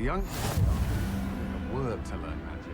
The young have work to learn magic.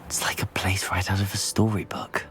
It's like a place right out of a storybook.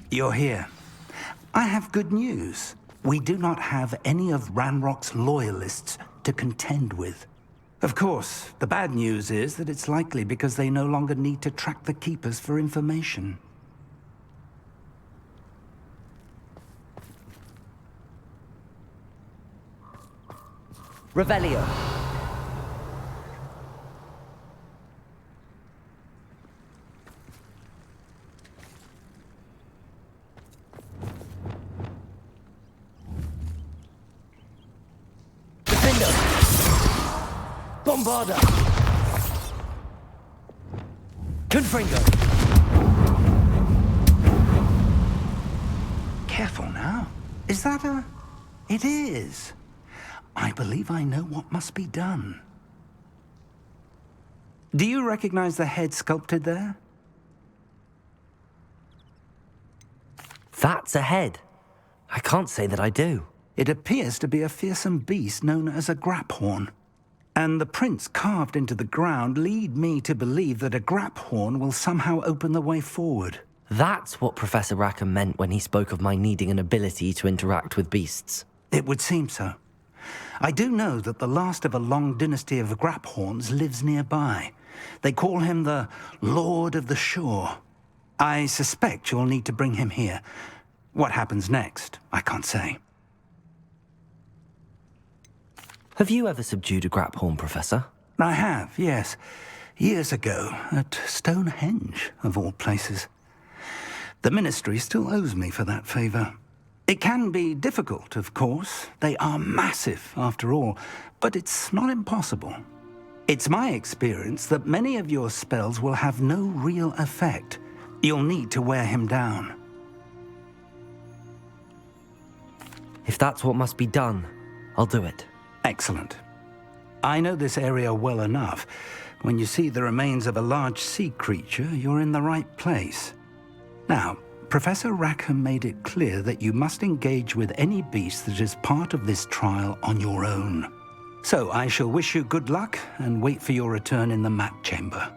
You're here. I have good news. We do not have any of Ranrock's loyalists to contend with. Of course, the bad news is that it's likely because they no longer need to track the Keepers for information. Revelio. Bombarda! Confringo! Careful now. Is that a... It is. I believe I know what must be done. Do you recognize the head sculpted there? That's a head. I can't say that I do. It appears to be a fearsome beast known as a graphorn. And the prints carved into the ground lead me to believe that a graphorn will somehow open the way forward. That's what Professor Rackham meant when he spoke of my needing an ability to interact with beasts. It would seem so. I do know that the last of a long dynasty of graphorns lives nearby. They call him the Lord of the Shore. I suspect you'll need to bring him here. What happens next, I can't say. Have you ever subdued a graphorn, Professor? I have, yes. Years ago, at Stonehenge, of all places. The Ministry still owes me for that favor. It can be difficult, of course. They are massive, after all, but it's not impossible. It's my experience that many of your spells will have no real effect. You'll need to wear him down. If that's what must be done, I'll do it. Excellent. I know this area well enough. When you see the remains of a large sea creature, you're in the right place. Now, Professor Rackham made it clear that you must engage with any beast that is part of this trial on your own. So I shall wish you good luck and wait for your return in the map chamber.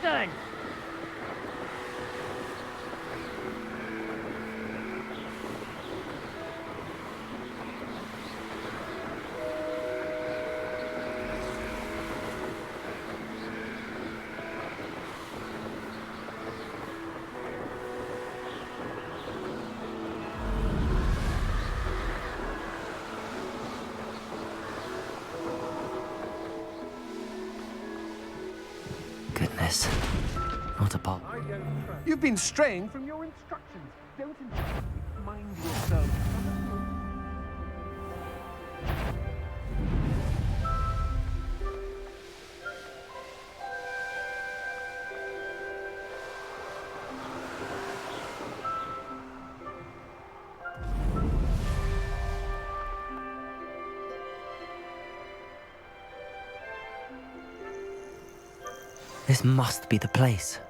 Listen! Goodness. Not a pop. You've been straying from your instructions. Don't mind yourself. This must be the place.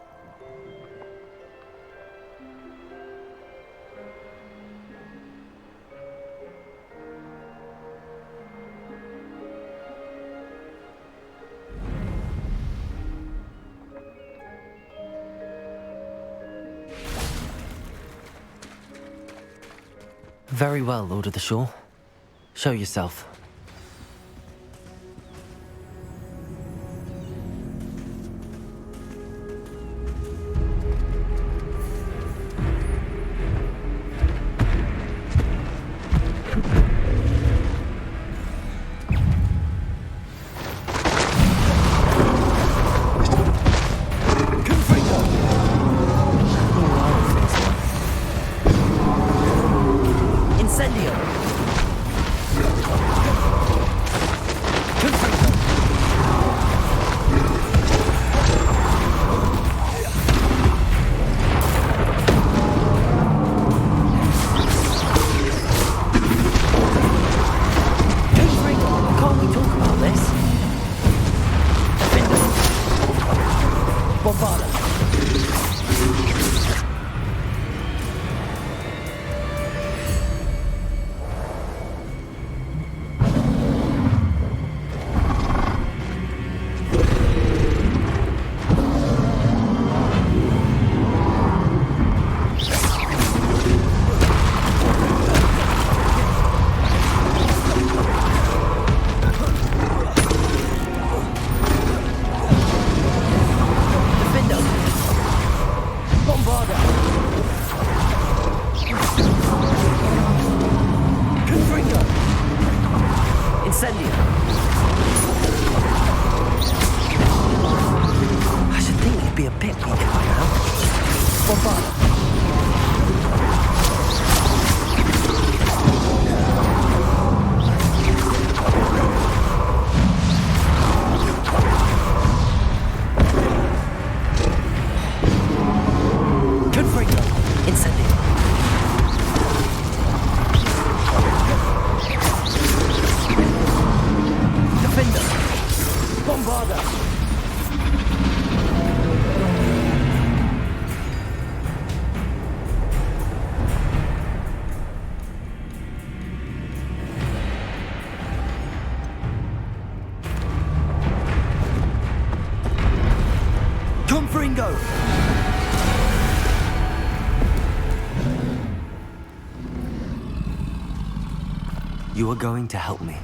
Very well, Lord of the Shore. Show yourself. You are going to help me.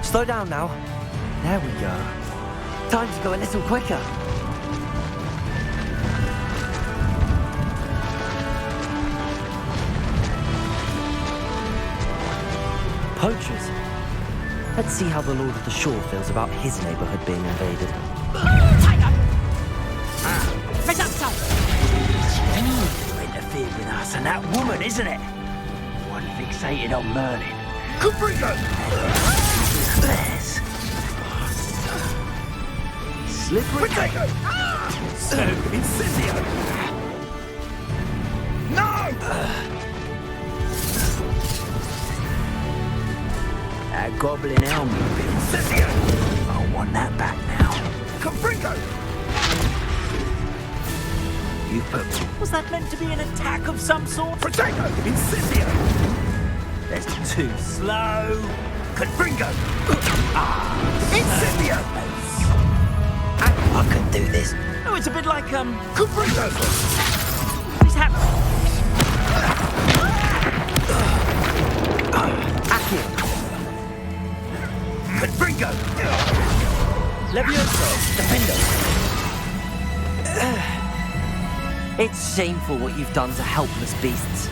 Slow down now. There we go. Time to go a little quicker. Poachers. Let's see how the Lord of the Shore feels about his neighborhood being invaded. Tiger! Right outside! You interfered with us and that woman, isn't it? One fixated on Merlin. Caprico! Yes. Slippery. Potato! So incendio. No! That goblin helmet. Incendio! I want that back now. Caprico! You put... Was that meant to be an attack of some sort? Potato! Incendio! That's too slow. Caprico! Incendio! I can do this. Oh, it's a bit like, Caprico! What's happening? Accio. Caprico! Levioso, defendo. It's shameful what you've done to helpless beasts.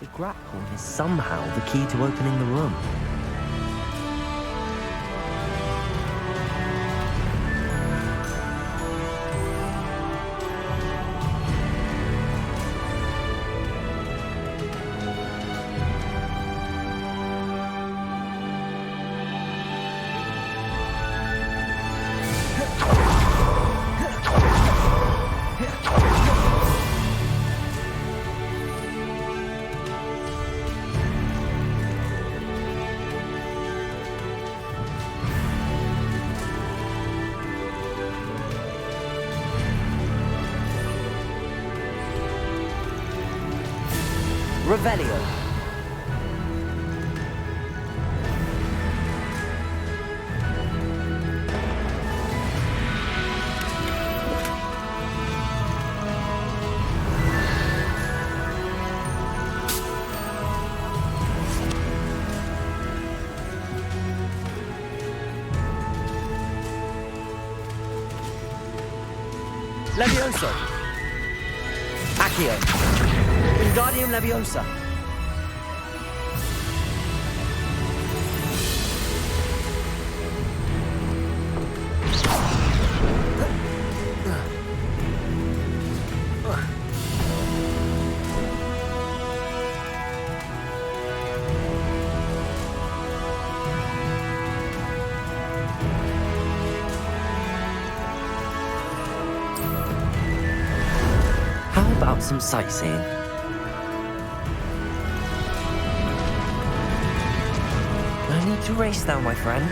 The grapple is somehow the key to opening the room. Revelio. Levioso. Accio. Wingardium Leviosa. How about some sightseeing? No need to race now, my friend.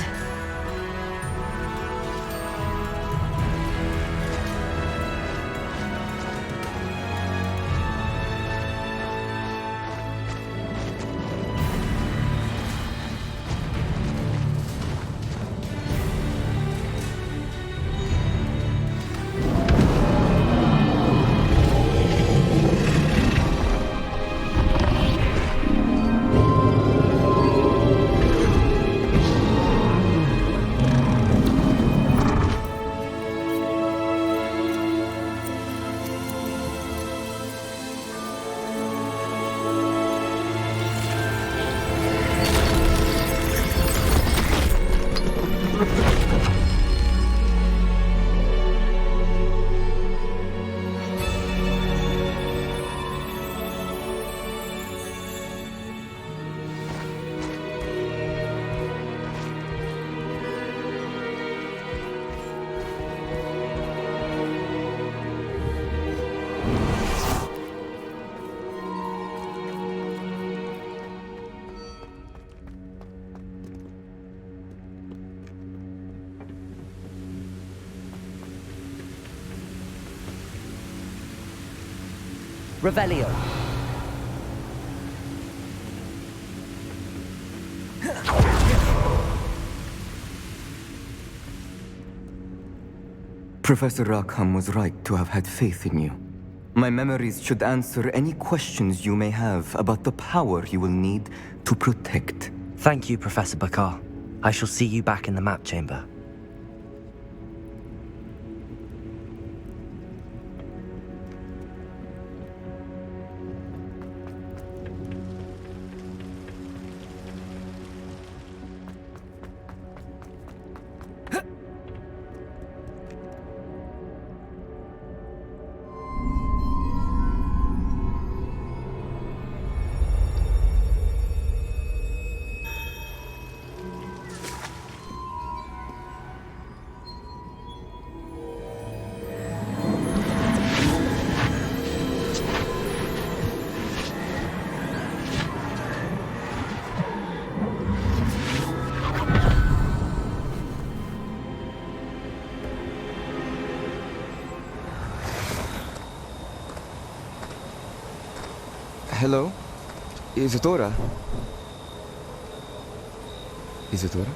Revelio. Professor Rackham was right to have had faith in you. My memories should answer any questions you may have about the power you will need to protect. Thank you, Professor Bakar. I shall see you back in the map chamber. Hello? Isadora? Isadora?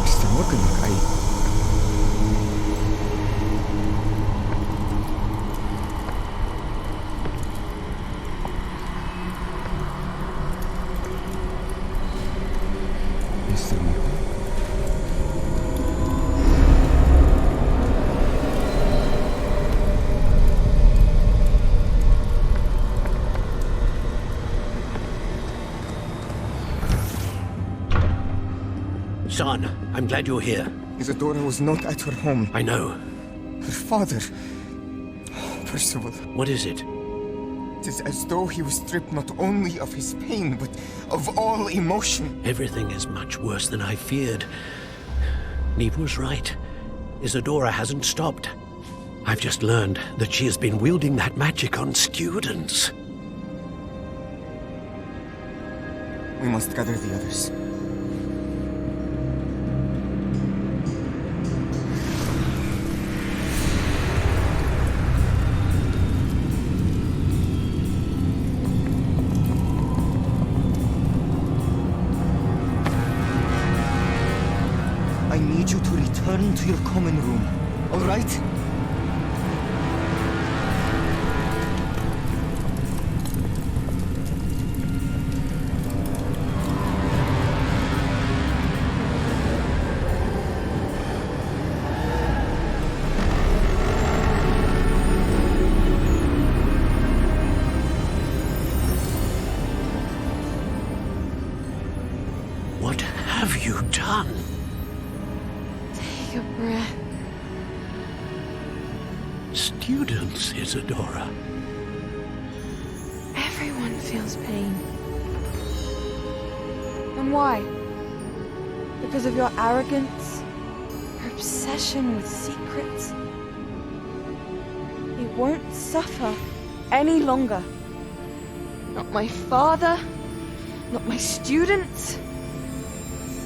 Mr. Morgan, Mr. Morgan? Son, I'm glad you're here. Isadora was not at her home. I know. Her father... Percival. What is it? It is as though he was stripped not only of his pain, but of all emotion. Everything is much worse than I feared. Neve was right. Isadora hasn't stopped. I've just learned that she has been wielding that magic on students. We must gather the others. I need you to return to your common room, all right? What have you done? Take a breath. Students, Isadora. Everyone feels pain. And why? Because of your arrogance? Your obsession with secrets? He won't suffer any longer. Not my father, not my students,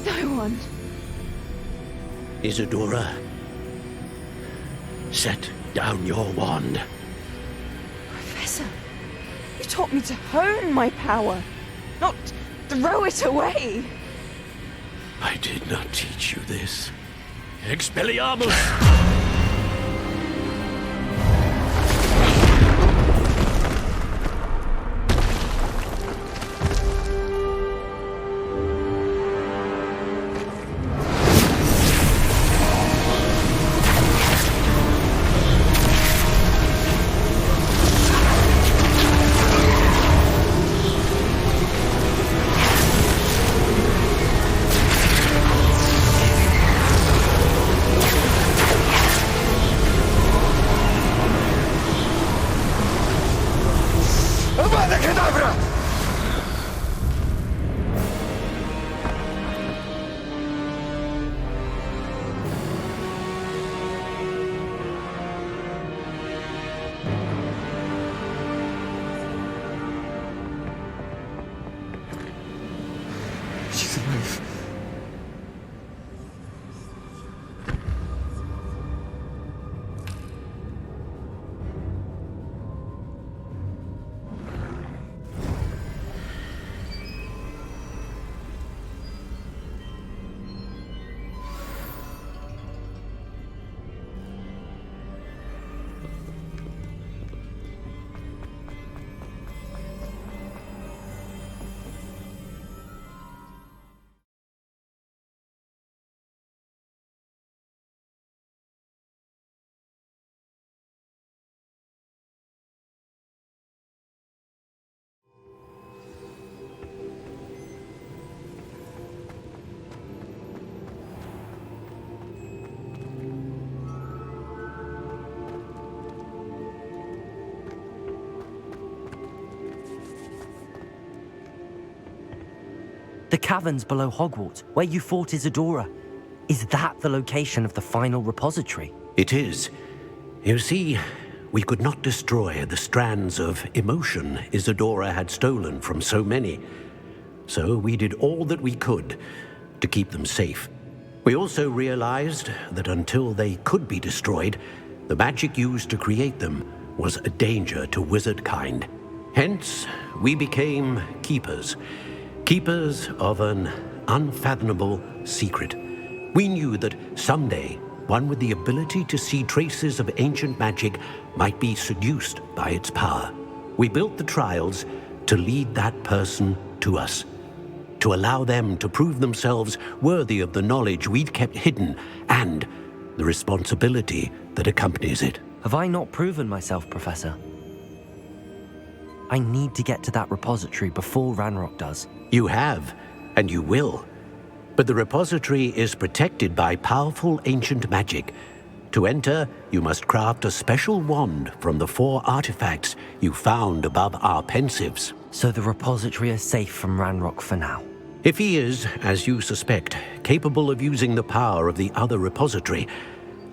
no one. Isadora, set down your wand. Professor, you taught me to hone my power, not throw it away. I did not teach you this. Expelliarmus! She's alive. The caverns below Hogwarts, where you fought Isadora. Is that the location of the final repository? It is. You see, we could not destroy the strands of emotion Isadora had stolen from so many. So we did all that we could to keep them safe. We also realized that until they could be destroyed, the magic used to create them was a danger to wizard kind. Hence, we became keepers. Keepers of an unfathomable secret. We knew that someday, one with the ability to see traces of ancient magic might be seduced by its power. We built the trials to lead that person to us, to allow them to prove themselves worthy of the knowledge we'd kept hidden and the responsibility that accompanies it. Have I not proven myself, Professor? I need to get to that repository before Ranrock does. You have, and you will. But the repository is protected by powerful ancient magic. To enter, you must craft a special wand from the 4 artifacts you found above our pensives. So the repository is safe from Ranrock for now. If he is, as you suspect, capable of using the power of the other repository,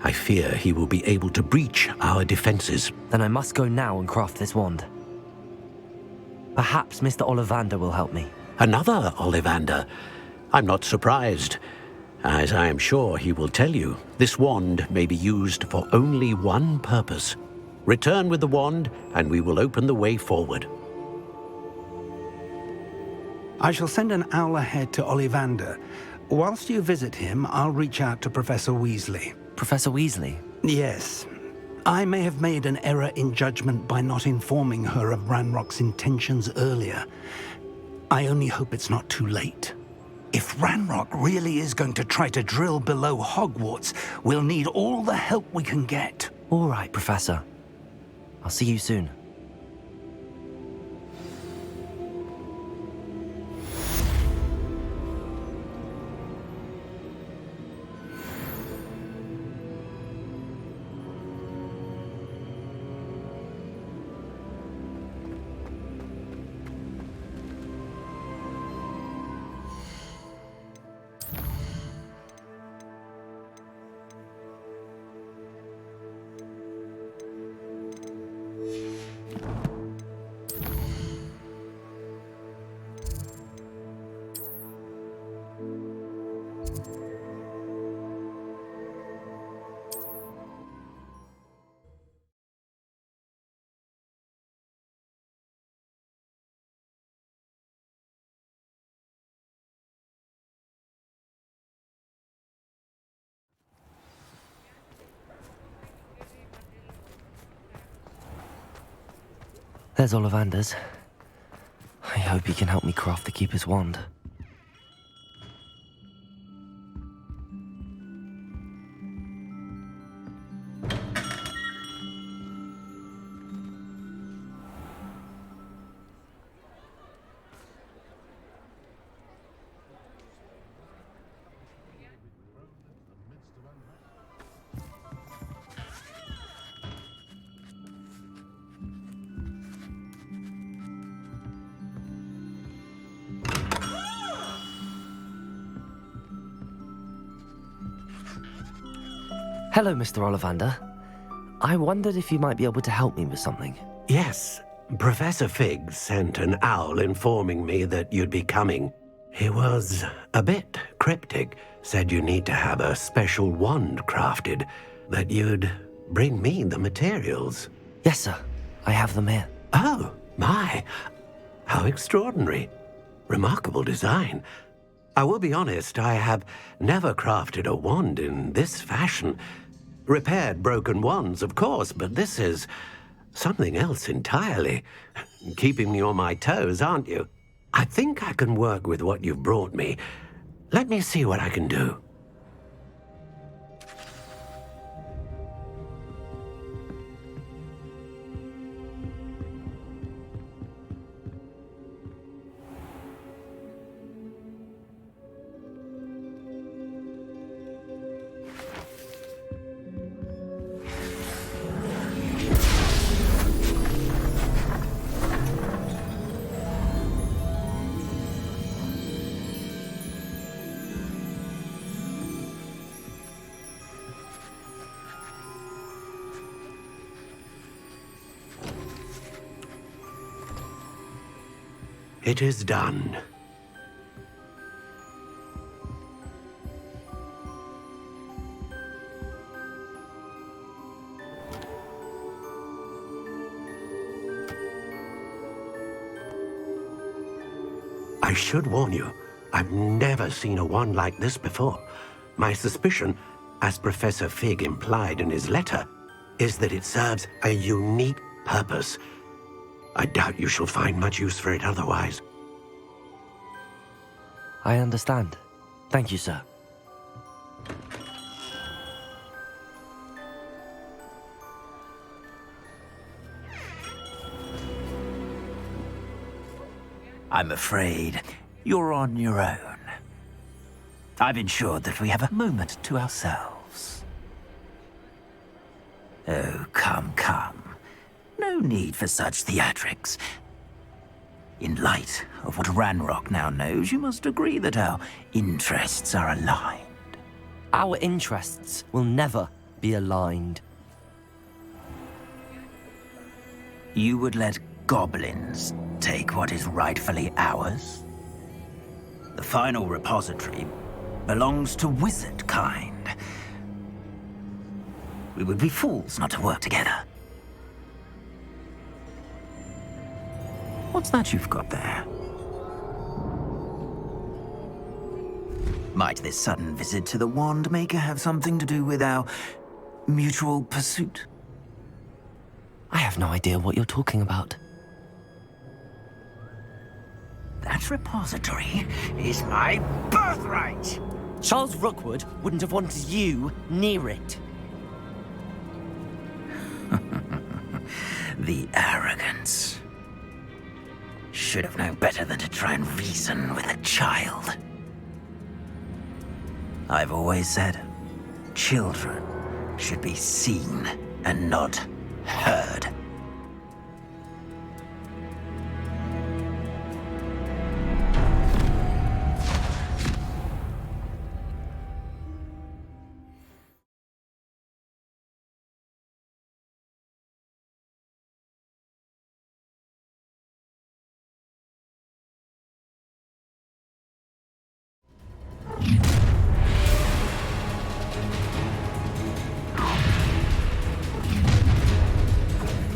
I fear he will be able to breach our defenses. Then I must go now and craft this wand. Perhaps Mr. Ollivander will help me. Another Ollivander? I'm not surprised. As I am sure he will tell you, this wand may be used for only one purpose. Return with the wand, and we will open the way forward. I shall send an owl ahead to Ollivander. Whilst you visit him, I'll reach out to Professor Weasley. Professor Weasley? Yes. I may have made an error in judgment by not informing her of Ranrock's intentions earlier. I only hope it's not too late. If Ranrock really is going to try to drill below Hogwarts, we'll need all the help we can get. All right, Professor. I'll see you soon. There's Ollivander's. I hope he can help me craft the Keeper's wand. Hello, Mr. Ollivander. I wondered if you might be able to help me with something. Yes, Professor Fig sent an owl informing me that you'd be coming. He was a bit cryptic. Said you need to have a special wand crafted, that you'd bring me the materials. Yes, sir. I have them here. Oh, my. How extraordinary. Remarkable design. I will be honest, I have never crafted a wand in this fashion. Repaired broken wands, of course, but this is something else entirely. Keeping me on my toes, aren't you? I think I can work with what you've brought me. Let me see what I can do. It is done. I should warn you, I've never seen a wand like this before. My suspicion, as Professor Fig implied in his letter, is that it serves a unique purpose. I doubt you shall find much use for it otherwise. I understand. Thank you, sir. I'm afraid you're on your own. I've ensured that we have a moment to ourselves. Oh, come, come. No need for such theatrics. In light of what Ranrock now knows, you must agree that our interests are aligned. Our interests will never be aligned. You would let goblins take what is rightfully ours? The final repository belongs to wizard kind. We would be fools not to work together. What's that you've got there? Might this sudden visit to the Wand Maker have something to do with our mutual pursuit? I have no idea what you're talking about. That repository is my birthright! Charles Rookwood wouldn't have wanted you near it. The arrogance. Should have known better than to try and reason with a child. I've always said, children should be seen and not heard.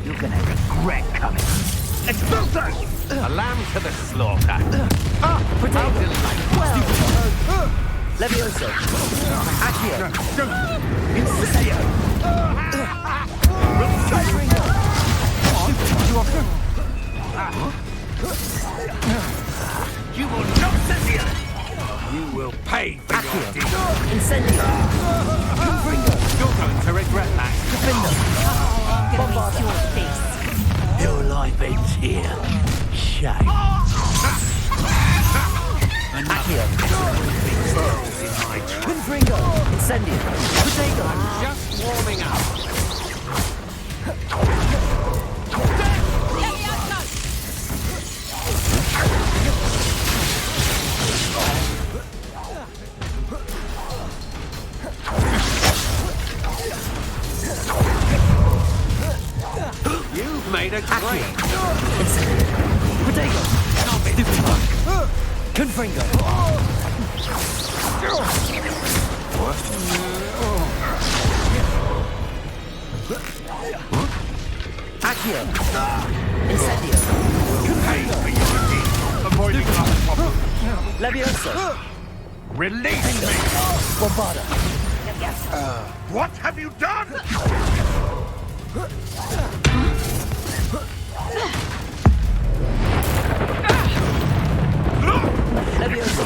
You're gonna regret coming. Expulsos! A lamb to the slaughter. Levioso. Accio. Incendio! You will not send here. You will pay for your deeds. Incendio. You're going to regret that. Your face. Your life ends here. Shame. Accio. In my trap. Confringo. Incendio. Potato. Just warming up. You've made a claim. Potato. Confringo. Accio. Incendio. Avoiding that problem. Levioso. Release me! Bombarda. What have you done? Levioso.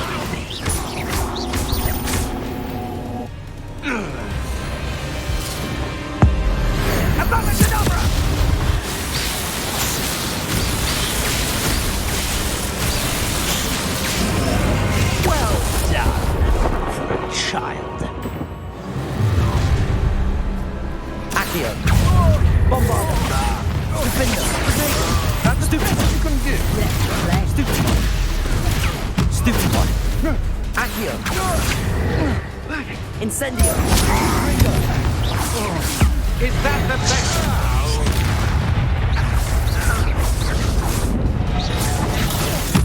Well done for a child. Accio. Bombarda. Defender. That's stupid. What you can do? Stupid one. Stupid one. Accio. Incendio. Is that the best?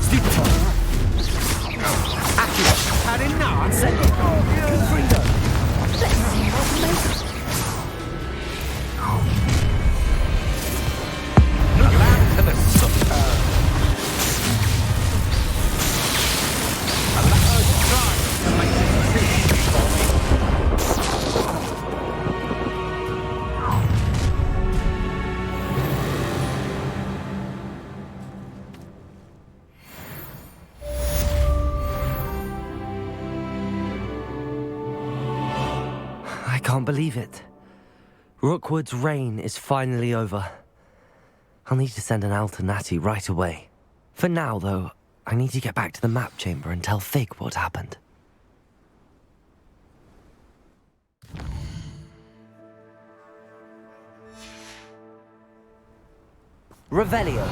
Stupid one. Accio. Had enough? Incendio. Confringo. Land to the sun. Allow us try to make this easy for me. I can't believe it. Rookwood's reign is finally over. I'll need to send an Alternati right away. For now, though, I need to get back to the map chamber and tell Fig what happened. Revelio.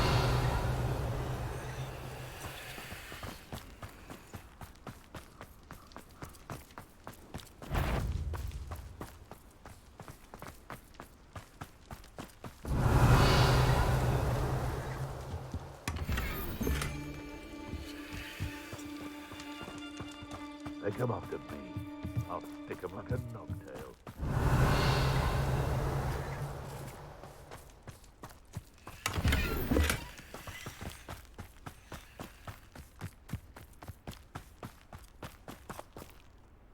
They come after me. I'll stick them like a knobtail.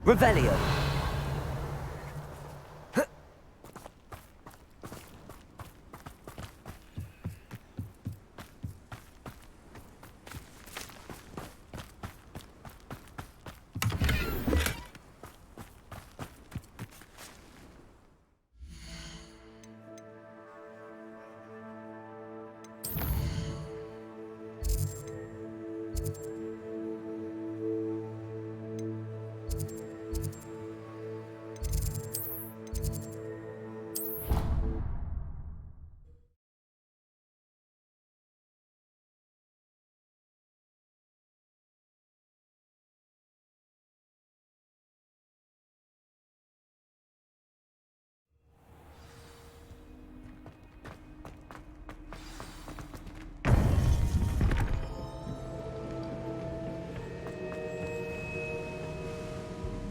Revelio.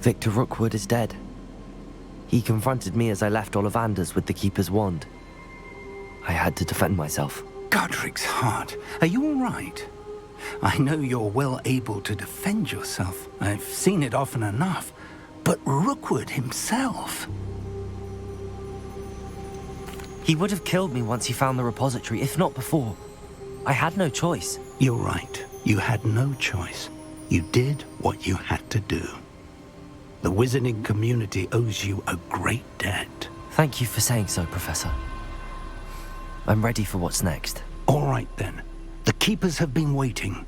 Victor Rookwood is dead. He confronted me as I left Ollivander's with the Keeper's wand. I had to defend myself. Godric's heart, are you all right? I know you're well able to defend yourself. I've seen it often enough. But Rookwood himself... He would have killed me once he found the repository, if not before. I had no choice. You're right. You had no choice. You did what you had to do. The wizarding community owes you a great debt. Thank you for saying so, Professor. I'm ready for what's next. All right, then. The Keepers have been waiting.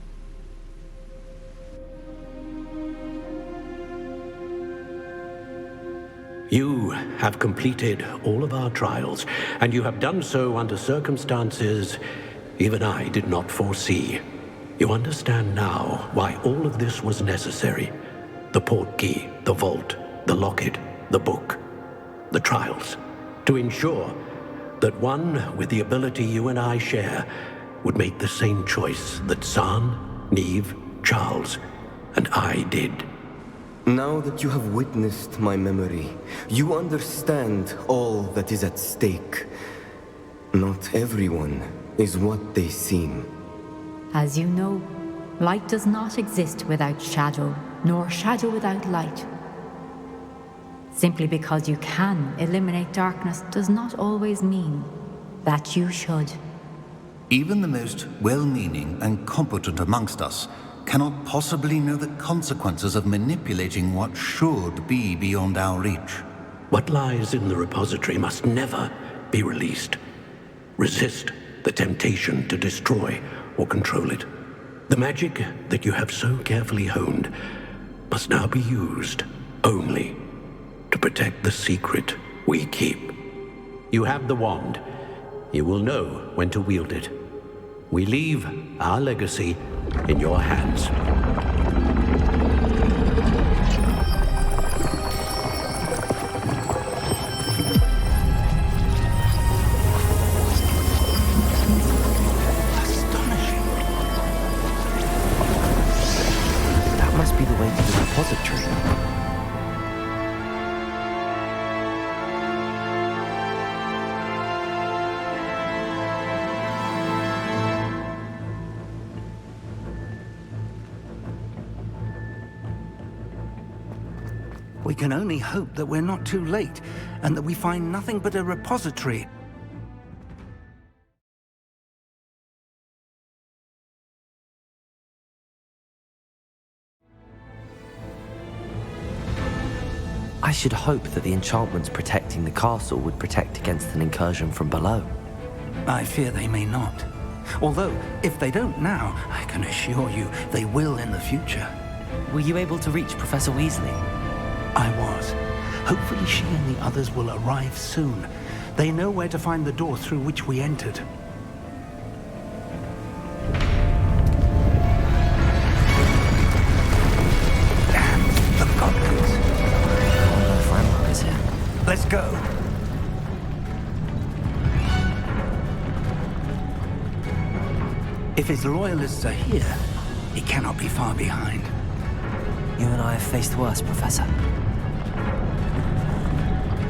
You have completed all of our trials, and you have done so under circumstances even I did not foresee. You understand now why all of this was necessary. The portkey, the vault, the locket, the book, the trials. To ensure that one with the ability you and I share would make the same choice that Zahn, Neve, Charles, and I did. Now that you have witnessed my memory, you understand all that is at stake. Not everyone is what they seem. As you know, light does not exist without shadow, nor shadow without light. Simply because you can eliminate darkness does not always mean that you should. Even the most well-meaning and competent amongst us cannot possibly know the consequences of manipulating what should be beyond our reach. What lies in the repository must never be released. Resist the temptation to destroy or control it. The magic that you have so carefully honed must now be used only to protect the secret we keep. You have the wand. You will know when to wield it. We leave our legacy in your hands. That must be the way to the repository. We can only hope that we're not too late, and that we find nothing but a repository. I should hope that the enchantments protecting the castle would protect against an incursion from below. I fear they may not. Although, if they don't now, I can assure you they will in the future. Were you able to reach Professor Weasley? I was. Hopefully she and the others will arrive soon. They know where to find the door through which we entered. Damn the goblins. I wonder if Ranrock is here. Let's go. If his loyalists are here, he cannot be far behind. You and I have faced worse, Professor.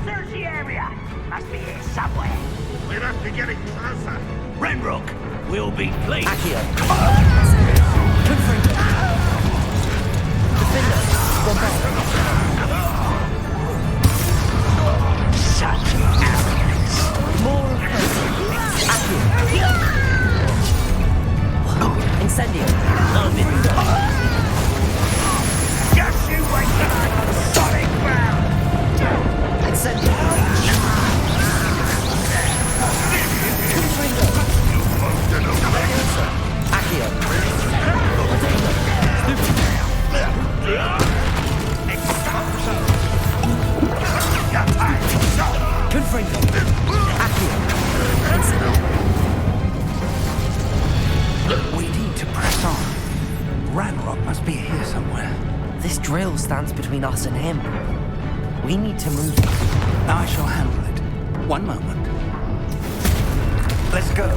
Search the area! Must be here somewhere. We must be getting closer. Ranrock, we'll be late. Accio. Confringo. Defender. Bombard. Such arrogance. More Accio. Incendio. Just you wait till I'm solid ground. Incendio. Confringo. Accio. Confringo. Accio. Incendio. We need to press on. Ranrock must be here somewhere. This drill stands between us and him. We need to move. I shall handle it. One moment. Let's go.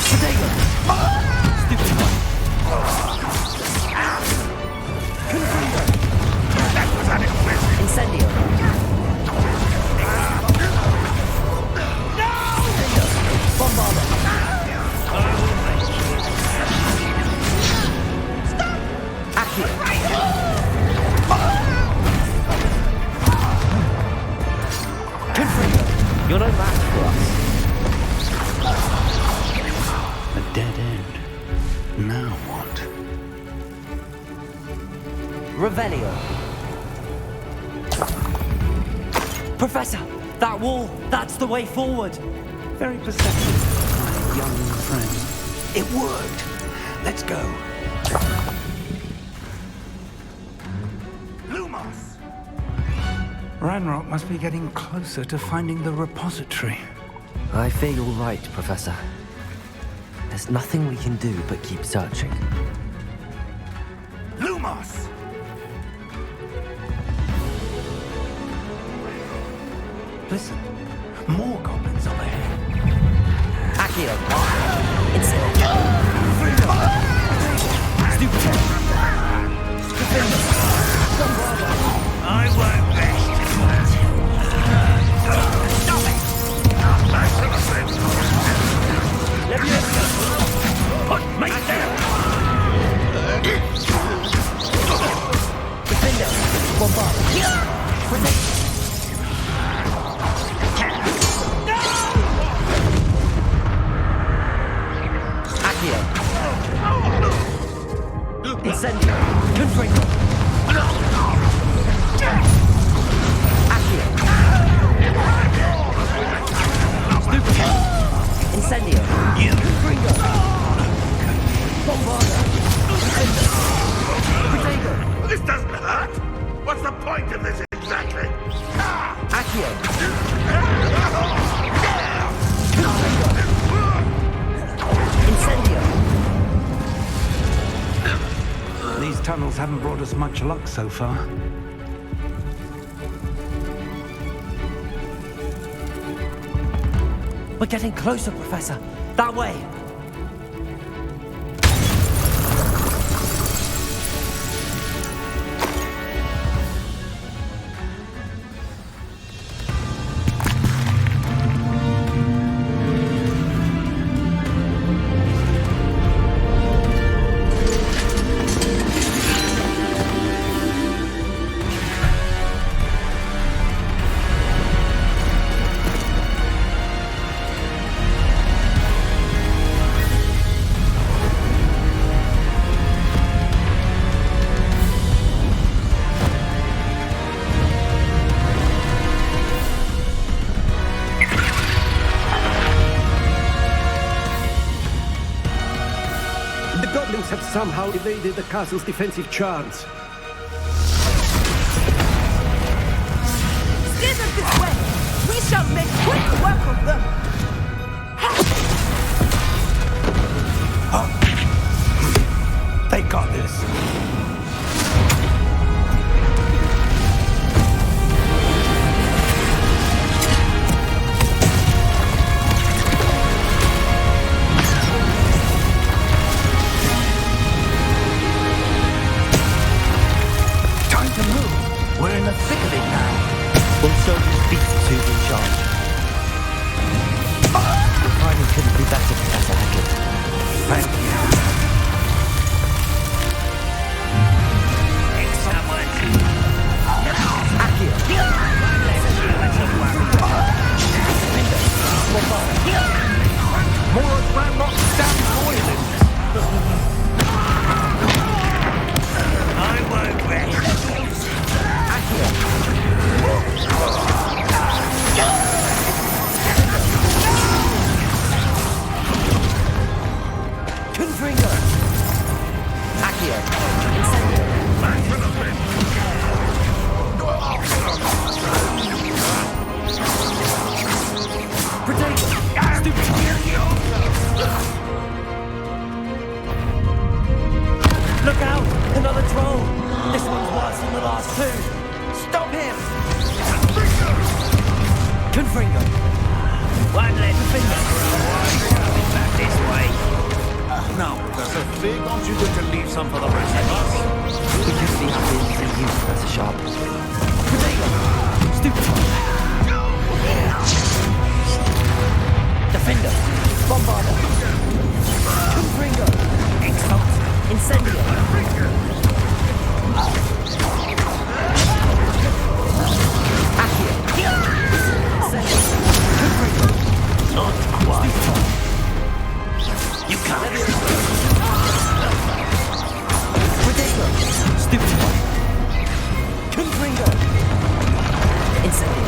Potato! Stupid one. Confringo! That was unexpected. Incendio! Bombarda! Accio! Confringo! You're no match for us. A dead end. Now what? Revelio. Professor, that wall, that's the way forward. Very perceptive, my young friend. It worked. Let's go. Lumos! Ranrock must be getting closer to finding the repository. I fear you're right, Professor. There's nothing we can do but keep searching. Lumos! Listen, more goblins up ahead. Accio! Incendio! Stupid! I won't rest. Stop it! Leviosa! Put me down! Defender! Bombard! Protect! Accio! Incendio! Confringo! Accio! Stupid! Incendio! Confringo! Bombarda! Potato! This doesn't hurt. What's the point of this exactly? Accio! Incendio! These tunnels haven't brought us much luck so far. We're getting closer, Professor. That way. Have somehow evaded the castle's defensive charms. Steer them this way! We shall make quick work of them! They got this. We're in the thick of it now. Also, these beasts who's in charge. The timing couldn't be better, Professor Hackett. Thank you. Accio! More of Ranrock's damn boiling. I won't rest. Confringo! Accio! Incendio! Potato! Stupid! Look out! Another troll! This one's worse than the last two! Stop him! Confringo! One less finger! Back this way. Now, Professor, Fig, aren't you going to leave some for the rest of us? We could be happy to see you, Professor Sharp. Stupefy! Defender! Bombarder! Confringo! Exalt! Incendio! Accio! Confringo! Not quite. You can't. Prodigo! Stupefy! Confringo! Incendio!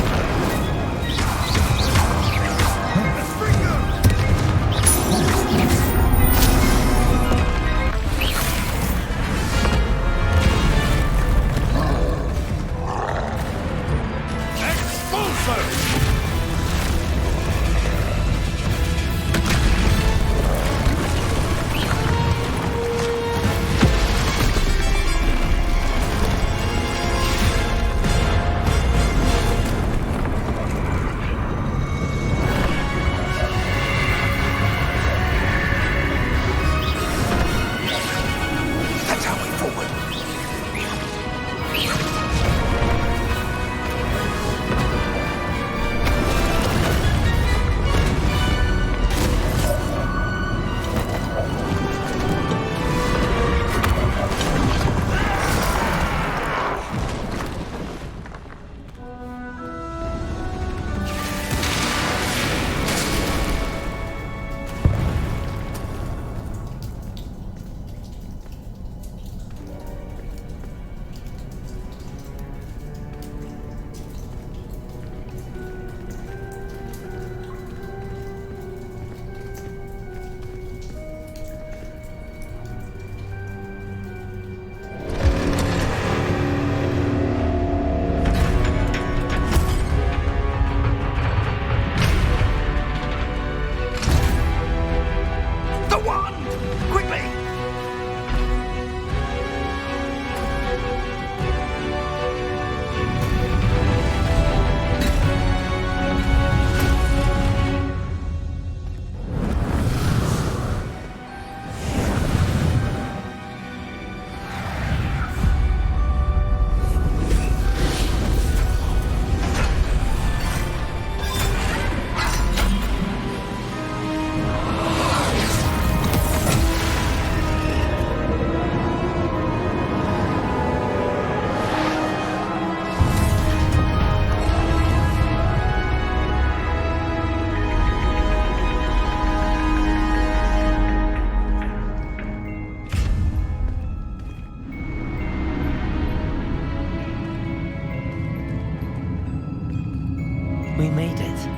We made it.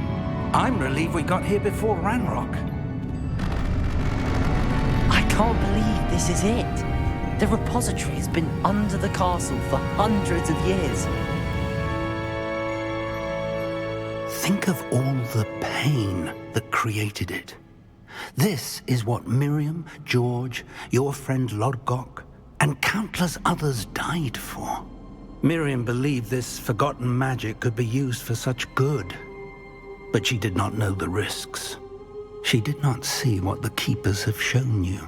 I'm relieved we got here before Ranrock. I can't believe this is it. The repository has been under the castle for hundreds of years. Think of all the pain that created it. This is what Miriam, George, your friend Lodgok, and countless others died for. Miriam believed this forgotten magic could be used for such good, but she did not know the risks. She did not see what the Keepers have shown you,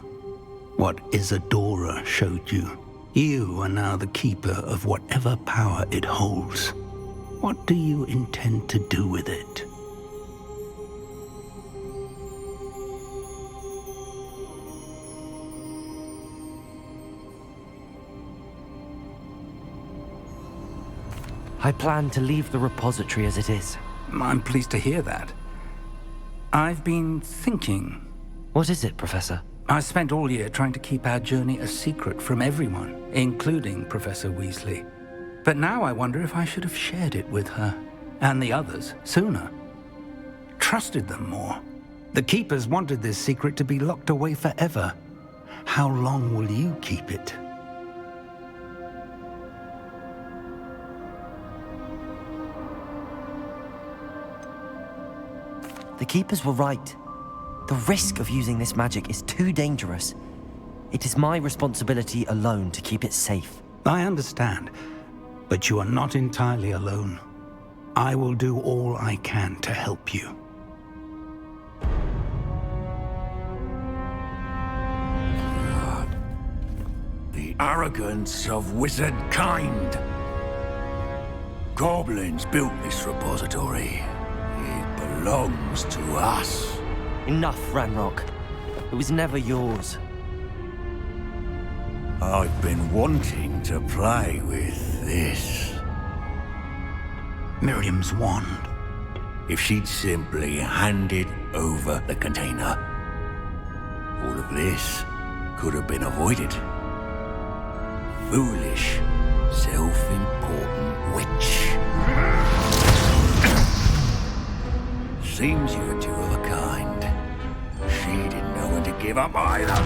what Isadora showed you. You are now the Keeper of whatever power it holds. What do you intend to do with it? I plan to leave the repository as it is. I'm pleased to hear that. I've been thinking. What is it, Professor? I spent all year trying to keep our journey a secret from everyone, including Professor Weasley. But now I wonder if I should have shared it with her, and the others, sooner. Trusted them more. The Keepers wanted this secret to be locked away forever. How long will you keep it? The Keepers were right. The risk of using this magic is too dangerous. It is my responsibility alone to keep it safe. I understand, but you are not entirely alone. I will do all I can to help you. arrogance of wizard kind. Goblins built this repository. It belongs to us. Enough, Ranrock. It was never yours. I've been wanting to play with this. Miriam's wand. If she'd simply handed over the container, all of this could have been avoided. Foolish, self-important witch. Seems you're two of a kind. She didn't know when to give up either.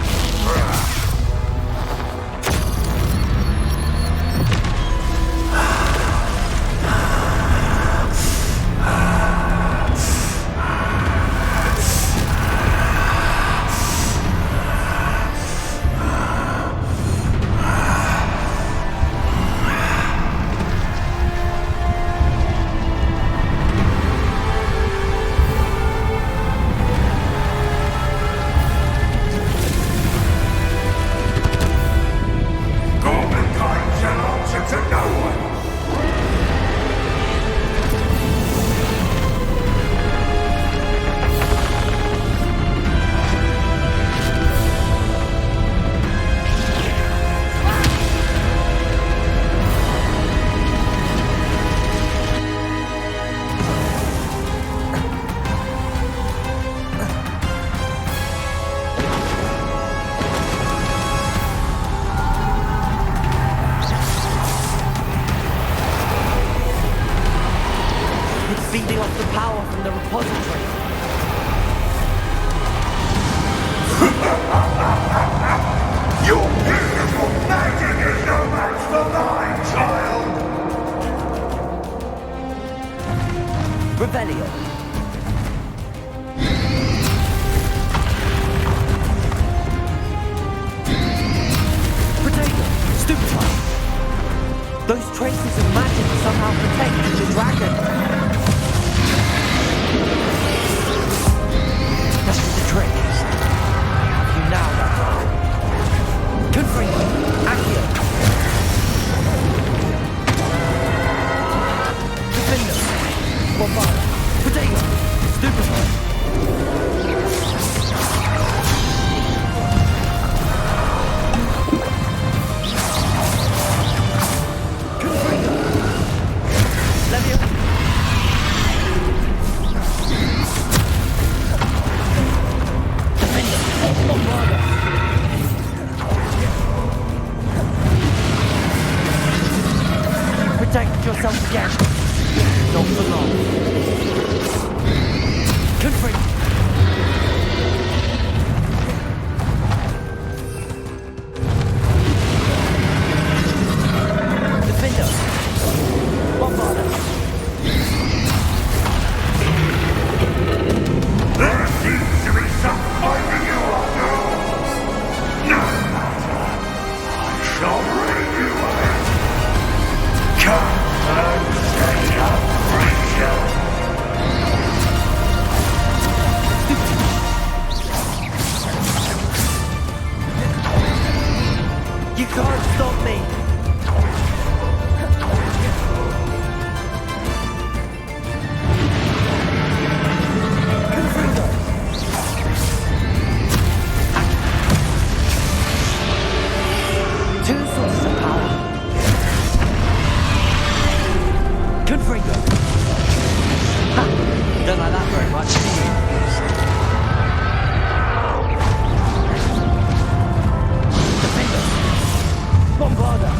Feeding off the power from the repository. Your beautiful magic is no match for mine, child! Revelio. Potato. Stupefy. Those traces of magic somehow protect the dragon. That's the trick. You now know. Confringo. Accio. Defender. Bombard. Potato. Stupefy. Confringo. Levio. Protect yourself again. Not for long. Confront. Defender. Bombarder. There seems to be some fighting you after all. No matter. I shall rid you of it. Come and stay up, creature. You can't stop me. Two sources of power. Confringo. Ha! Don't like that very much, do you? Defender. Bombarder.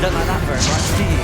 Don't like that very much, do you?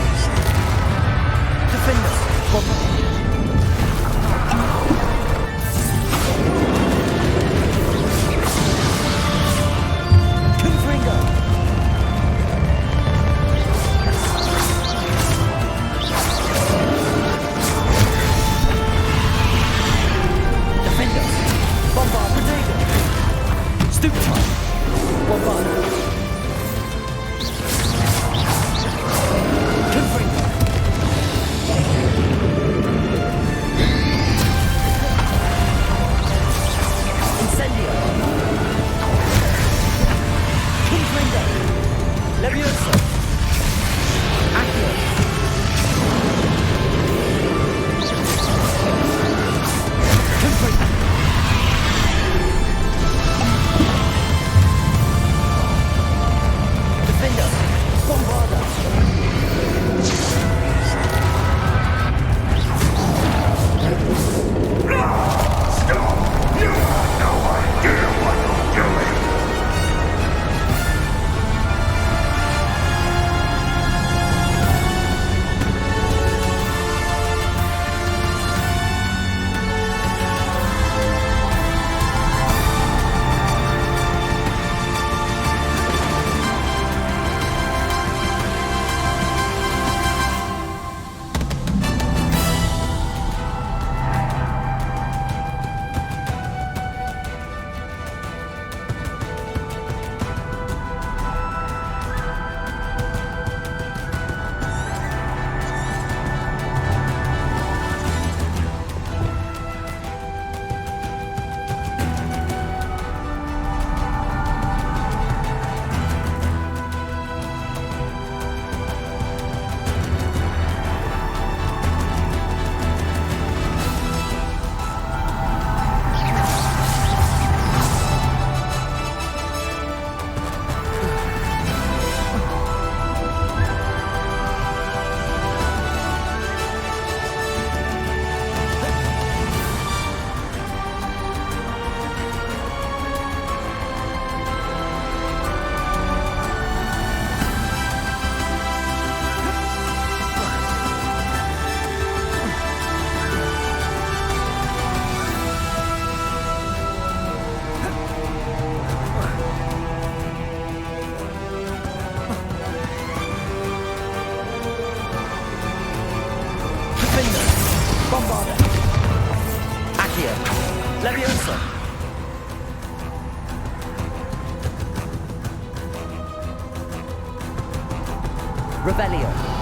Revelio.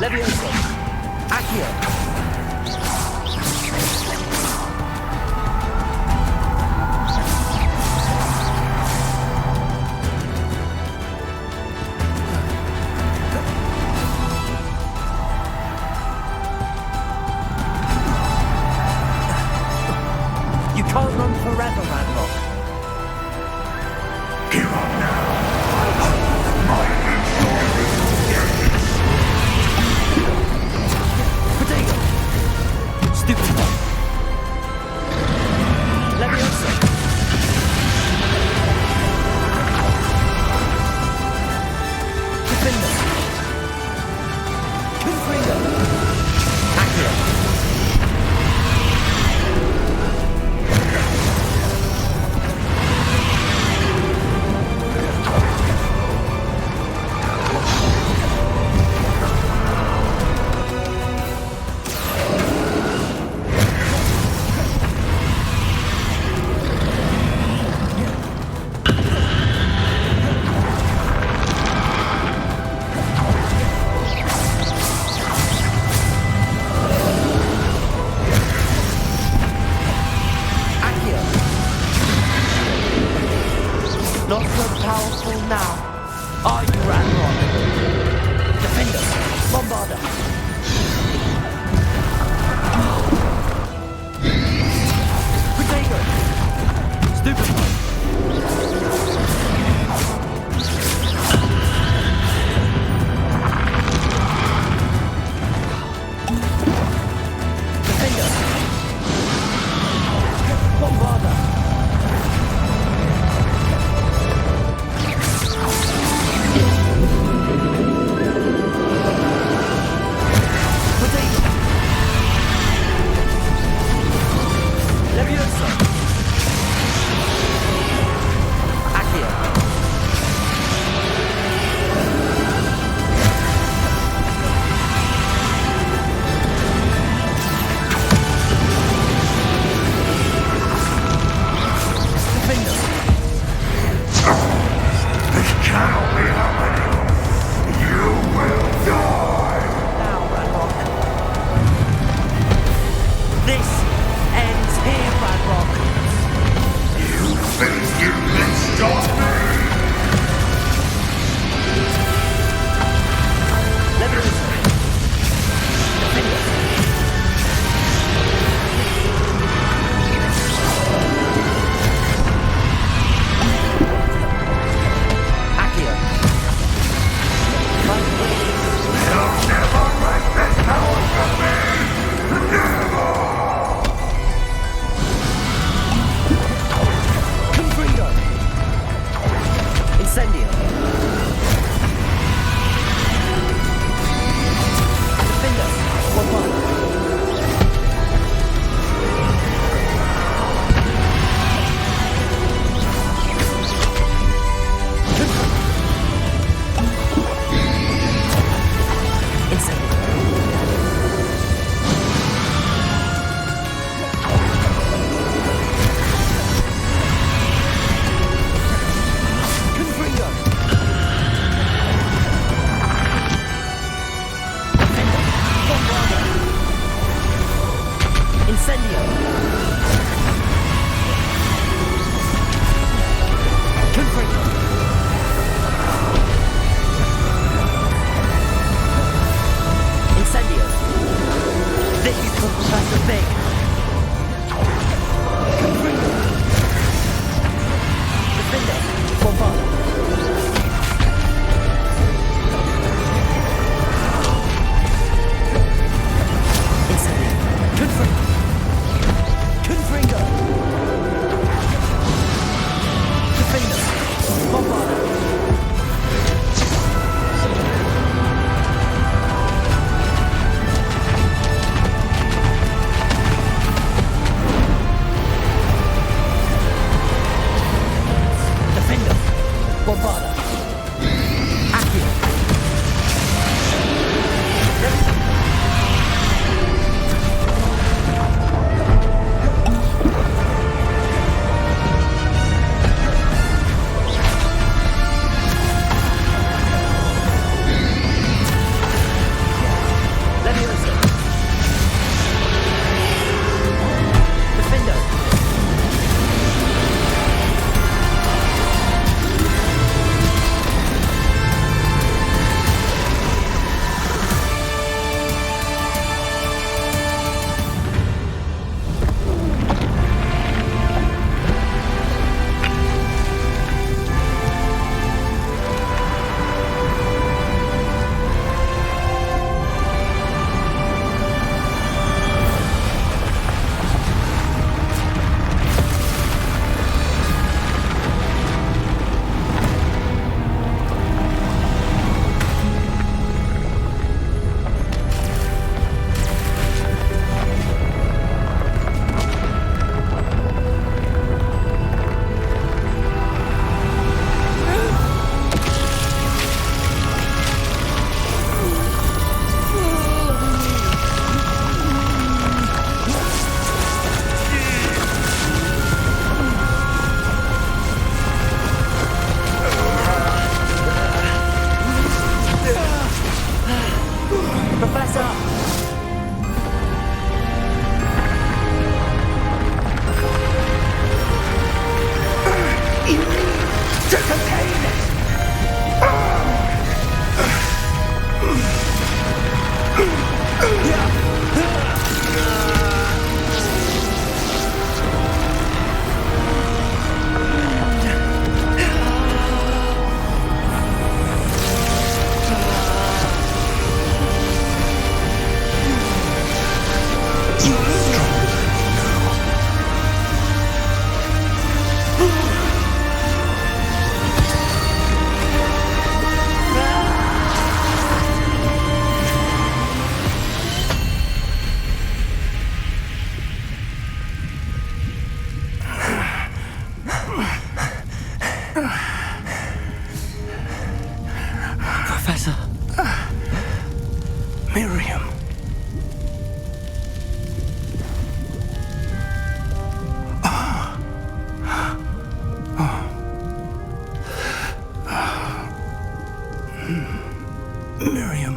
Levioso. Accio. You can't run forever, Ranrock. Give up now. My Stupid one. Levioso. Defender. Confringo. Accio. Not so powerful now. Are you, Ranrock? Defender. Bombarder. Protego. Stupid one. Defender. Bombarder. Professor! You need to contain it! Professor. Miriam. Miriam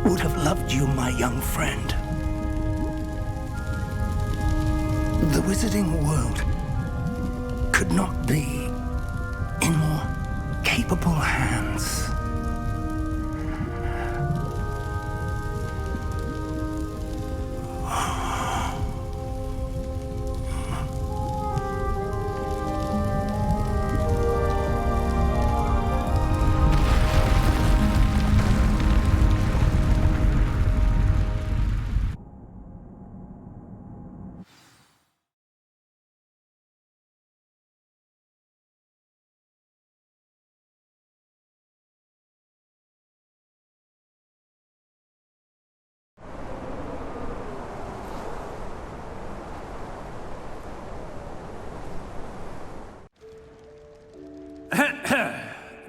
would have loved you, my young friend. The wizarding world could not be in more capable hands.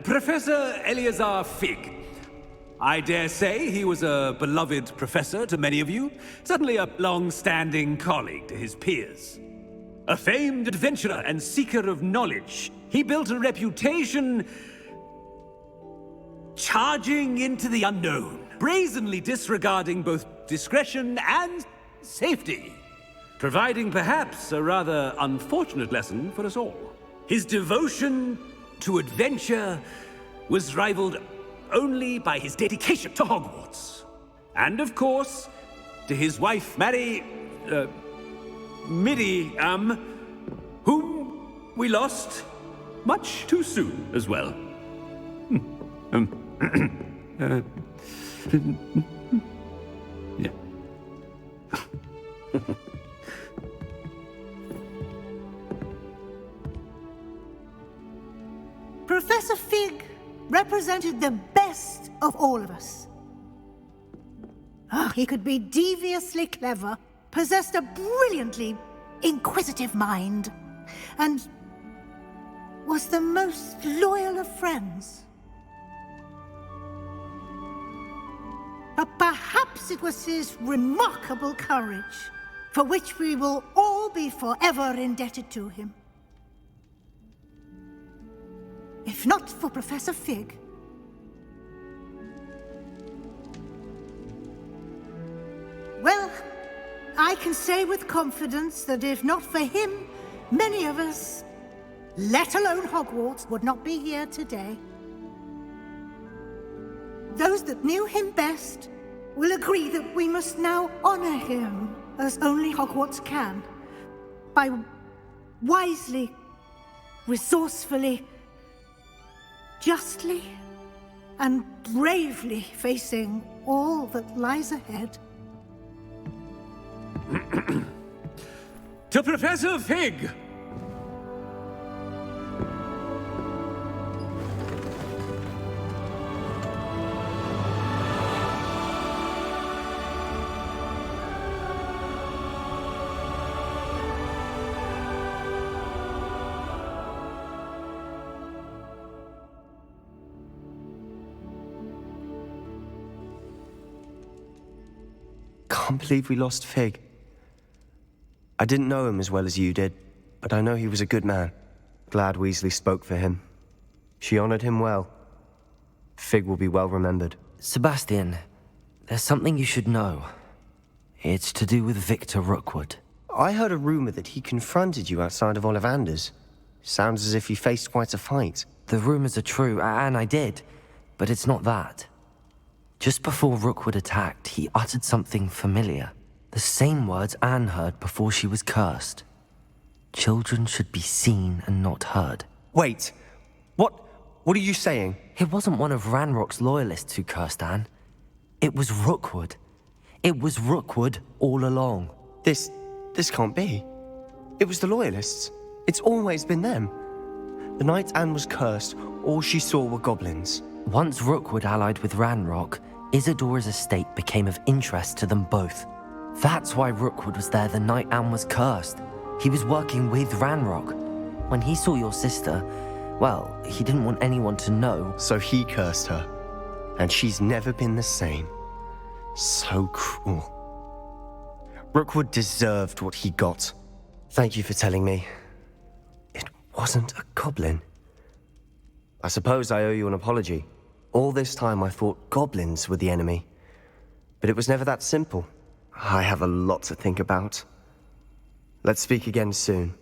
Professor Eleazar Fig. I dare say he was a beloved professor to many of you, certainly a long-standing colleague to his peers. A famed adventurer and seeker of knowledge, he built a reputation charging into the unknown, brazenly disregarding both discretion and safety, providing perhaps a rather unfortunate lesson for us all. His devotion to adventure was rivaled only by his dedication to Hogwarts. And of course, to his wife, Midi, whom we lost much too soon as well. Yeah. Professor Fig represented the best of all of us. He could be deviously clever, possessed a brilliantly inquisitive mind, and was the most loyal of friends. But perhaps it was his remarkable courage, for which we will all be forever indebted to him. If not for Professor Fig, well, I can say with confidence that if not for him, many of us, let alone Hogwarts, would not be here today. Those that knew him best will agree that we must now honor him as only Hogwarts can, by wisely, resourcefully, justly and bravely facing all that lies ahead. To Professor Fig! Can't believe we lost Fig. I didn't know him as well as you did, but I know he was a good man. Glad Weasley spoke for him. She honored him well. Fig will be well remembered. Sebastian, There's something you should know. It's to do with Victor Rookwood. I heard a rumor that he confronted you outside of Ollivander's. Sounds as if he faced quite a fight. The rumors are true, and I did. But it's not that. Just before Rookwood attacked, he uttered something familiar. The same words Anne heard before she was cursed. Children should be seen and not heard. Wait. What are you saying? It wasn't one of Ranrock's loyalists who cursed Anne. It was Rookwood. It was Rookwood all along. This can't be. It was the loyalists. It's always been them. The night Anne was cursed, all she saw were goblins. Once Rookwood allied with Ranrock, Isadora's estate became of interest to them both. That's why Rookwood was there the night Anne was cursed. He was working with Ranrock. When he saw your sister, well, he didn't want anyone to know. So he cursed her. And she's never been the same. So cruel. Rookwood deserved what he got. Thank you for telling me. It wasn't a goblin. I suppose I owe you an apology. All this time I thought goblins were the enemy. But it was never that simple. I have a lot to think about. Let's speak again soon.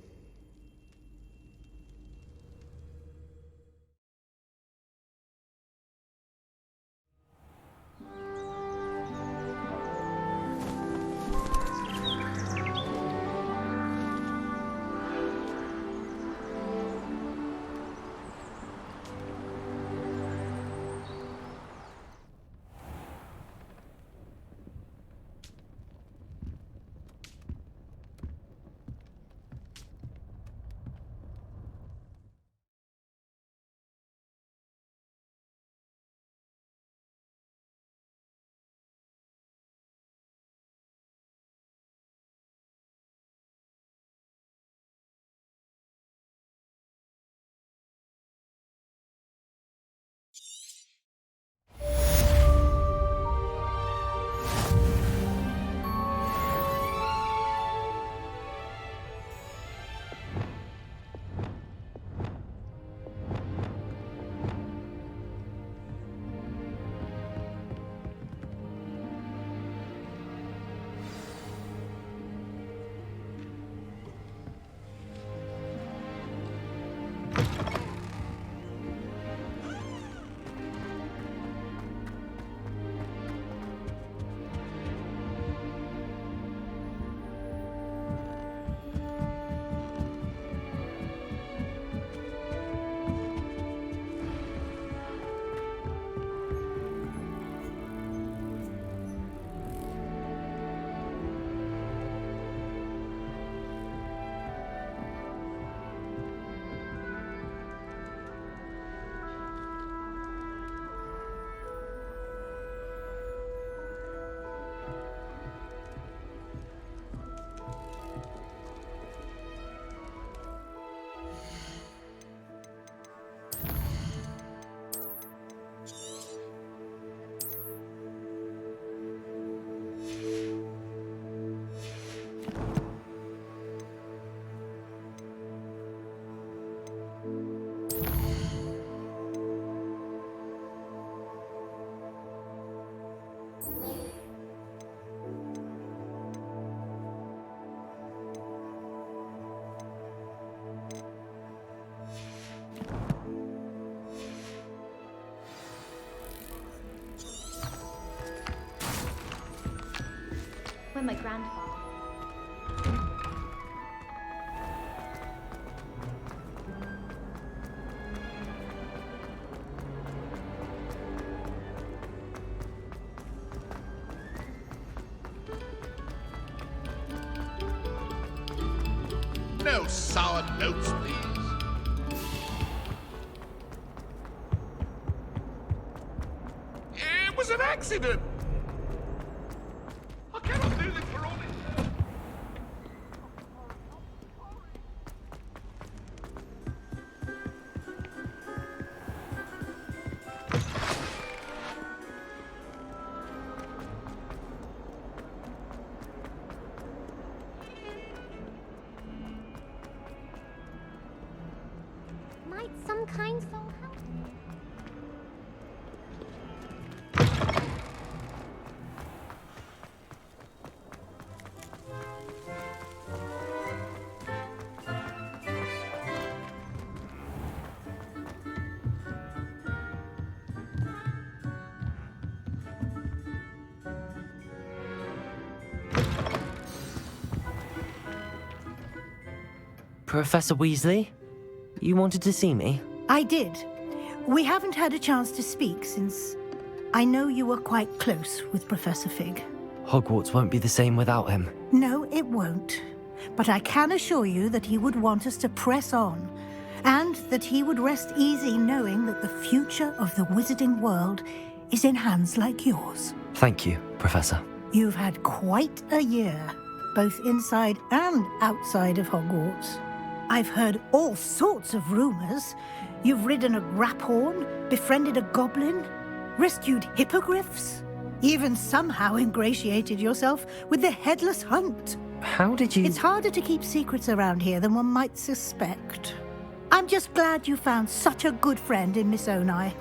When my grandfather. No sour notes, please. It was an accident. I cannot do this for all this. Might some kind soul help? Professor Weasley? You wanted to see me? I did. We haven't had a chance to speak since I know you were quite close with Professor Fig. Hogwarts won't be the same without him. No, it won't. But I can assure you that he would want us to press on, and that he would rest easy knowing that the future of the wizarding world is in hands like yours. Thank you, Professor. You've had quite a year, both inside and outside of Hogwarts. I've heard all sorts of rumors. You've ridden a graphorn, befriended a goblin, rescued hippogriffs, even somehow ingratiated yourself with the Headless Hunt. How did you... It's harder to keep secrets around here than one might suspect. I'm just glad you found such a good friend in Miss Onai.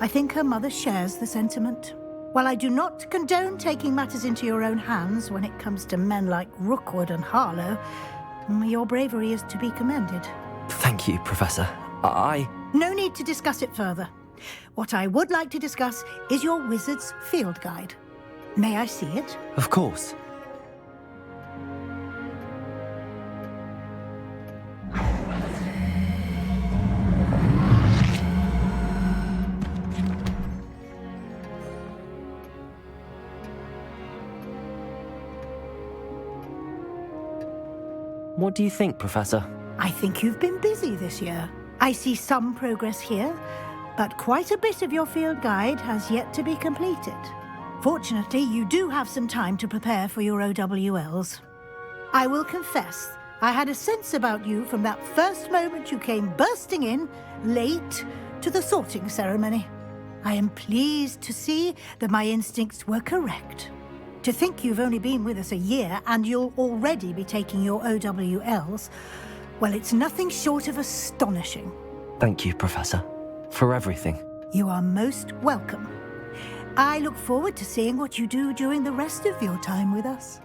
I think her mother shares the sentiment. While I do not condone taking matters into your own hands when it comes to men like Rookwood and Harlow, your bravery is to be commended. Thank you, Professor. No need to discuss it further. What I would like to discuss is your wizard's field guide. May I see it? Of course. What do you think, Professor? I think you've been busy this year. I see some progress here, but quite a bit of your field guide has yet to be completed. Fortunately, you do have some time to prepare for your OWLs. I will confess, I had a sense about you from that first moment you came bursting in, late, to the sorting ceremony. I am pleased to see that my instincts were correct. To think you've only been with us a year and you'll already be taking your OWLs, well, it's nothing short of astonishing. Thank you, Professor, for everything. You are most welcome. I look forward to seeing what you do during the rest of your time with us.